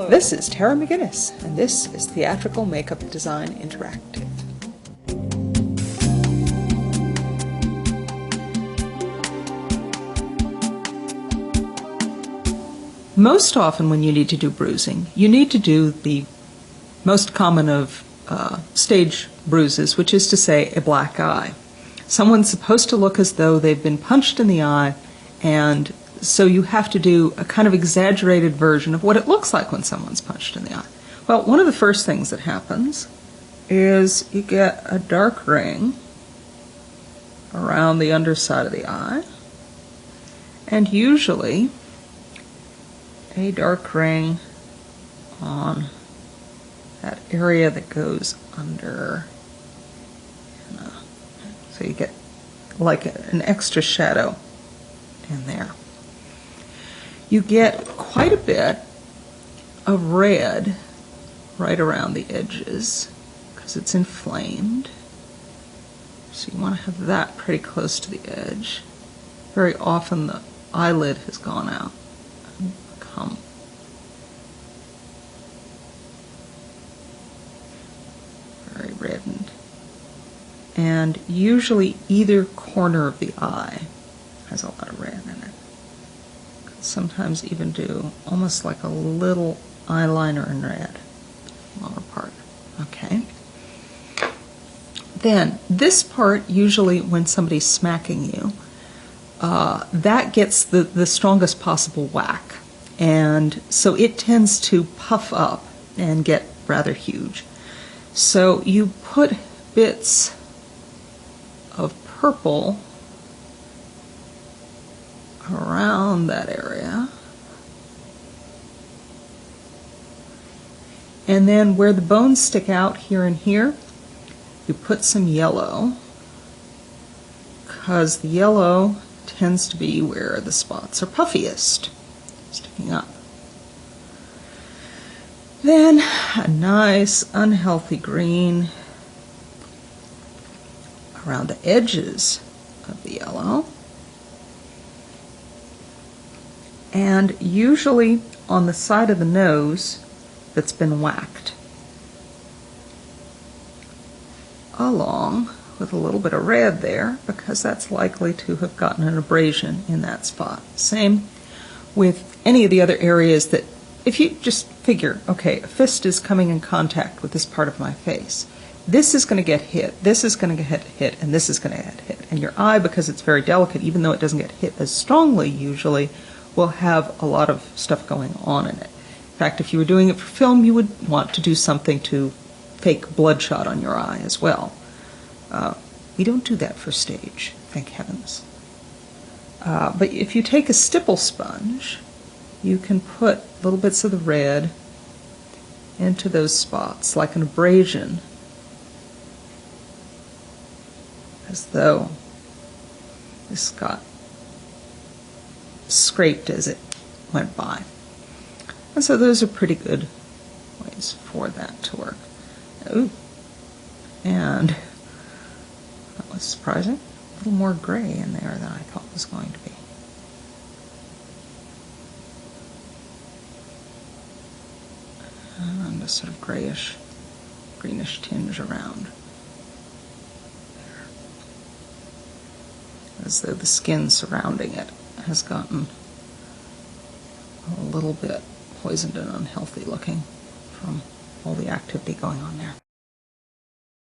This is Tara McGinnis, and this is Theatrical Makeup Design Interactive. Most often when you need to do bruising, you need to do the most common of stage bruises, which is to say a black eye. Someone's supposed to look as though they've been punched in the eye, and so you have to do a kind of exaggerated version of what it looks like when someone's punched in the eye. Well, one of the first things that happens is you get a dark ring around the underside of the eye, and usually a dark ring on that area that goes under, so you get like an extra shadow in there. You get quite a bit of red right around the edges because it's inflamed. So you want to have that pretty close to the edge. Very often the eyelid has gone out and become very reddened. And usually either corner of the eye has a lot of red in it. Sometimes even do almost like a little eyeliner in red, lower part. Okay. Then this part, usually when somebody's smacking you, that gets the strongest possible whack, and so it tends to puff up and get rather huge. So you put bits of purple around that area, and then where the bones stick out here and here, you put some yellow, because the yellow tends to be where the spots are puffiest, sticking up. Then a nice unhealthy green around the edges of the yellow, and usually on the side of the nose that's been whacked, along with a little bit of red there because that's likely to have gotten an abrasion in that spot. Same with any of the other areas that, if you just figure, okay, a fist is coming in contact with this part of my face. This is going to get hit, this is going to get hit, and this is going to get hit. And your eye, because it's very delicate, even though it doesn't get hit as strongly usually, will have a lot of stuff going on in it. In fact, if you were doing it for film, you would want to do something to fake bloodshot on your eye as well. We don't do that for stage, thank heavens. But if you take a stipple sponge, you can put little bits of the red into those spots, like an abrasion, as though this got scraped as it went by. And so those are pretty good ways for that to work. Ooh. And that was surprising. A little more gray in there than I thought was going to be. And a sort of grayish, greenish tinge around there, as though the skin surrounding it has gotten a little bit poisoned and unhealthy looking from all the activity going on there.